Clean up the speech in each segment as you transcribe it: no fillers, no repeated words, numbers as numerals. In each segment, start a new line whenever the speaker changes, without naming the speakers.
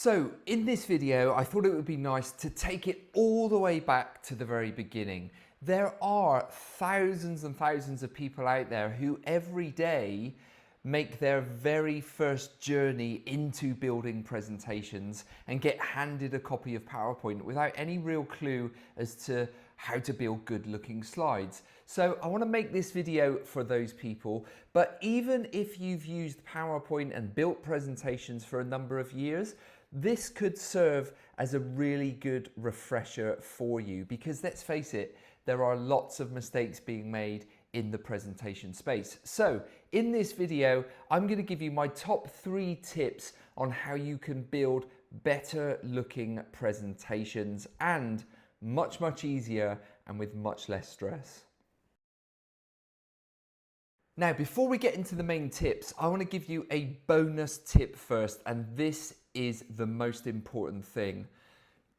So in this video, I thought it would be nice to take it all the way back to the very beginning. There are thousands and thousands of people out there who every day make their very first journey into building presentations and get handed a copy of PowerPoint without any real clue as to how to build good looking slides. So I want to make this video for those people, but even if you've used PowerPoint and built presentations for a number of years, this could serve as a really good refresher for you, because let's face it, there are lots of mistakes being made in the presentation space. So in this video, I'm going to give you my top 3 tips on how you can build better looking presentations, and much easier and with much less stress. Now, before we get into the main tips, I want to give you a bonus tip first, and this is the most important thing.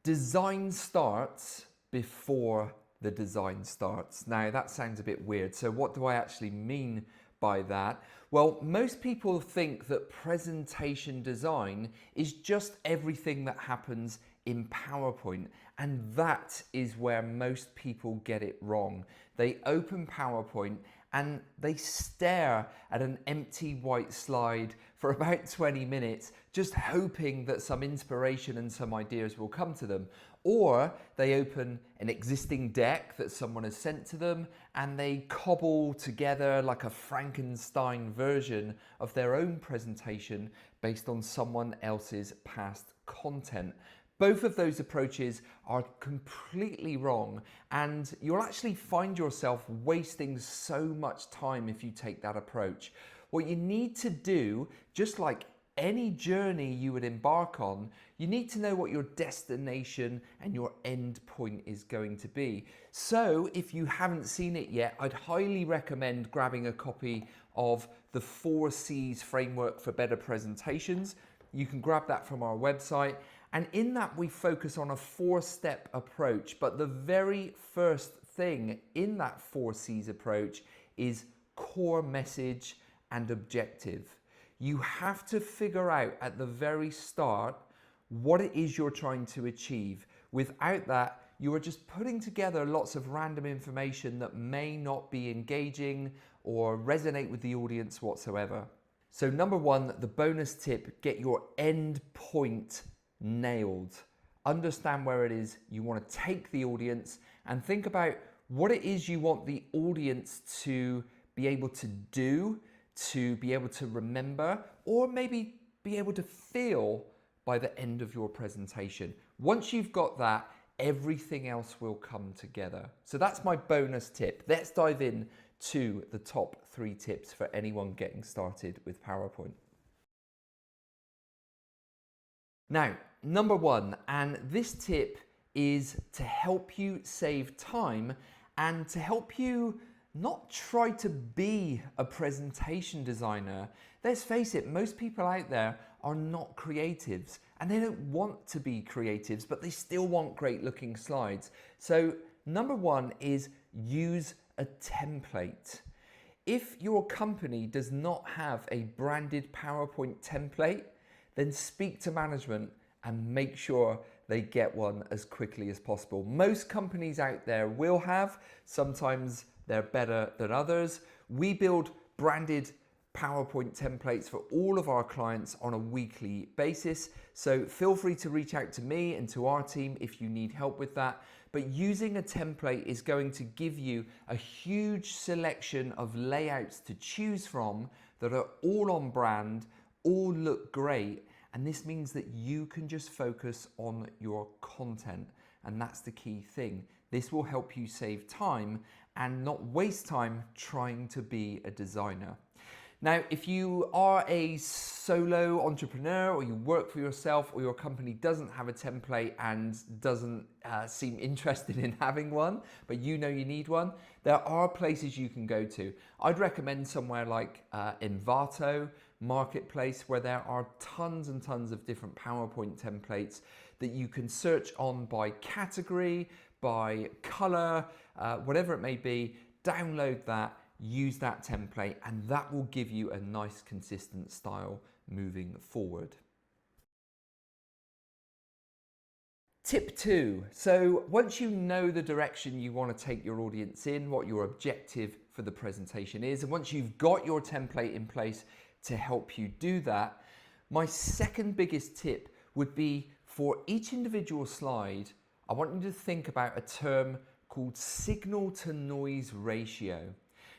Design starts before the design starts. Now, that sounds a bit weird. So what do I actually mean by that? Well, most people think that presentation design is just everything that happens in PowerPoint, and that is where most people get it wrong. They open PowerPoint and they stare at an empty white slide for about 20 minutes, just hoping that some inspiration and some ideas will come to them. Or they open an existing deck that someone has sent to them and they cobble together like a Frankenstein version of their own presentation based on someone else's past content. Both of those approaches are completely wrong, and you'll actually find yourself wasting so much time if you take that approach. What you need to do, just like any journey you would embark on, you need to know what your destination and your end point is going to be. So if you haven't seen it yet, I'd highly recommend grabbing a copy of the 4 C's framework for better presentations. You can grab that from our website. And in that, we focus on a 4-step approach. But the very first thing in that 4 C's approach is core message and objective. You have to figure out at the very start what it is you're trying to achieve. Without that, you are just putting together lots of random information that may not be engaging or resonate with the audience whatsoever. So number 1, the bonus tip, get your end point nailed. Understand where it is you want to take the audience, and think about what it is you want the audience to be able to do, to be able to remember, or maybe be able to feel by the end of your presentation. Once you've got that, everything else will come together. So that's my bonus tip. Let's dive in to the top 3 tips for anyone getting started with PowerPoint. Now, number 1, and this tip is to help you save time and to help you not try to be a presentation designer. Let's face it, most people out there are not creatives, and they don't want to be creatives, but they still want great looking slides. So number 1 is use a template. If your company does not have a branded PowerPoint template, then speak to management and make sure they get one as quickly as possible. Most companies out there will have, sometimes they're better than others. We build branded PowerPoint templates for all of our clients on a weekly basis. So feel free to reach out to me and to our team if you need help with that. But using a template is going to give you a huge selection of layouts to choose from that are all on brand, all look great, and this means that you can just focus on your content, and that's the key thing. This will help you save time and not waste time trying to be a designer. Now, if you are a solo entrepreneur, or you work for yourself, or your company doesn't have a template and doesn't seem interested in having one, but you know you need one, there are places you can go to. I'd recommend somewhere like Envato, Marketplace, where there are tons and tons of different PowerPoint templates that you can search on by category, by color, whatever it may be. Download that, use that template, and that will give you a nice consistent style moving forward. Tip 2. So once you know the direction you want to take your audience in, what your objective for the presentation is, and once you've got your template in place to help you do that, my second biggest tip would be for each individual slide, I want you to think about a term called signal to noise ratio.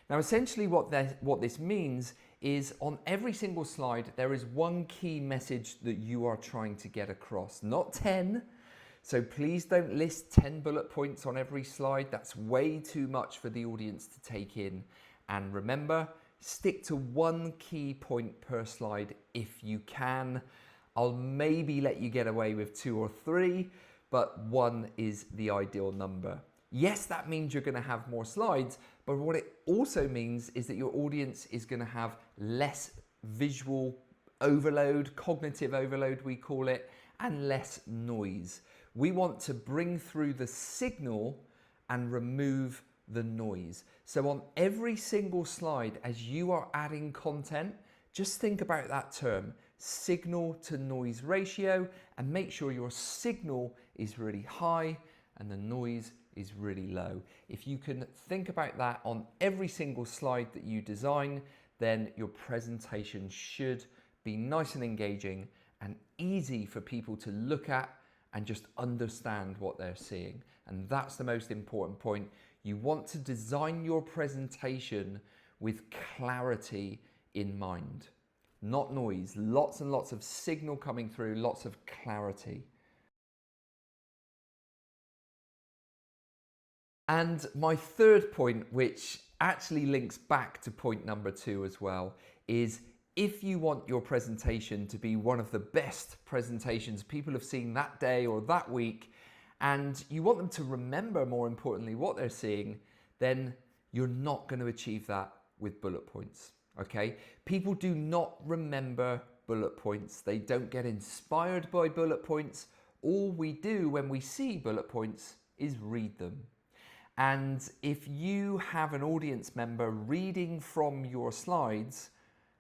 Now, essentially what this means is on every single slide, there is one key message that you are trying to get across, not 10. So please don't list 10 bullet points on every slide. That's way too much for the audience to take in. And remember, stick to one key point per slide if you can. I'll maybe let you get away with 2 or 3, but 1 is the ideal number. Yes, that means you're going to have more slides, but what it also means is that your audience is going to have less visual overload, cognitive overload we call it, and less noise. We want to bring through the signal and remove the noise. So on every single slide, as you are adding content, just think about that term, signal to noise ratio, and make sure your signal is really high and the noise is really low. If you can think about that on every single slide that you design, then your presentation should be nice and engaging and easy for people to look at and just understand what they're seeing. And that's the most important point. You want to design your presentation with clarity in mind, not noise. Lots and lots of signal coming through, lots of clarity. And my third point, which actually links back to point number 2 as well, is if you want your presentation to be one of the best presentations people have seen that day or that week, and you want them to remember, more importantly, what they're seeing, then you're not going to achieve that with bullet points, okay? People do not remember bullet points. They don't get inspired by bullet points. All we do when we see bullet points is read them. And if you have an audience member reading from your slides,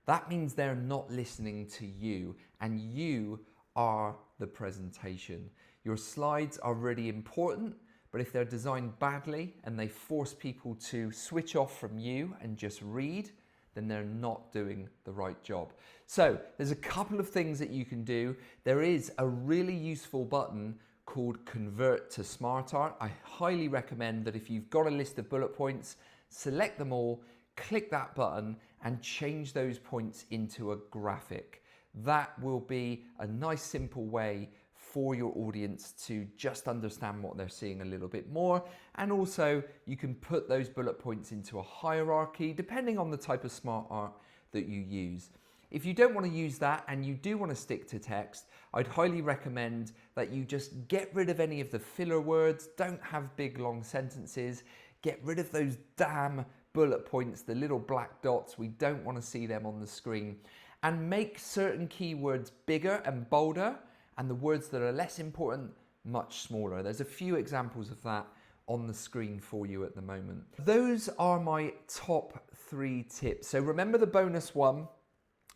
that means they're not listening to you, and you are the presentation. Your slides are really important, but if they're designed badly and they force people to switch off from you and just read, then they're not doing the right job. So there's a couple of things that you can do. There is a really useful button called Convert to Smart Art. I highly recommend that if you've got a list of bullet points, select them all, click that button and change those points into a graphic. That will be a nice simple way for your audience to just understand what they're seeing a little bit more. And also you can put those bullet points into a hierarchy depending on the type of smart art that you use. If you don't want to use that and you do want to stick to text, I'd highly recommend that you just get rid of any of the filler words, don't have big long sentences, get rid of those damn bullet points, the little black dots, we don't want to see them on the screen, and make certain keywords bigger and bolder and the words that are less important much smaller. There's a few examples of that on the screen for you at the moment. Those are my top 3 tips. So remember the bonus one,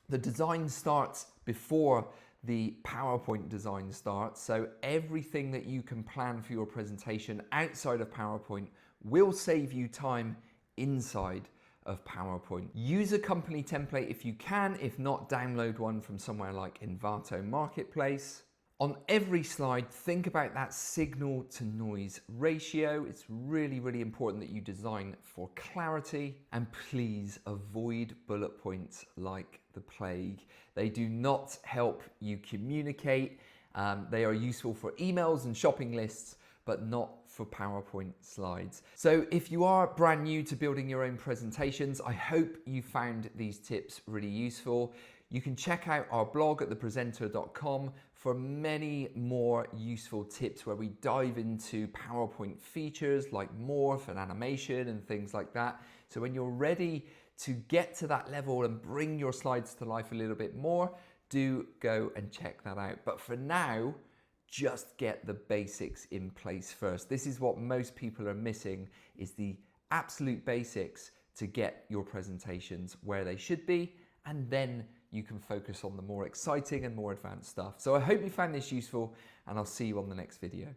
the design starts before the PowerPoint design starts. So everything that you can plan for your presentation outside of PowerPoint will save you time inside of PowerPoint. Use a company template if you can. If not, download one from somewhere like Envato Marketplace. On every slide, think about that signal to noise ratio. It's really, really important that you design for clarity, and please avoid bullet points like the plague. They do not help you communicate. They are useful for emails and shopping lists, but not for PowerPoint slides. So if you are brand new to building your own presentations, I hope you found these tips really useful. You can check out our blog at thepresenter.com for many more useful tips where we dive into PowerPoint features like morph and animation and things like that. So when you're ready to get to that level and bring your slides to life a little bit more, do go and check that out. But for now, just get the basics in place first. This is what most people are missing, is the absolute basics to get your presentations where they should be, and then you can focus on the more exciting and more advanced stuff. So I hope you found this useful, and I'll see you on the next video.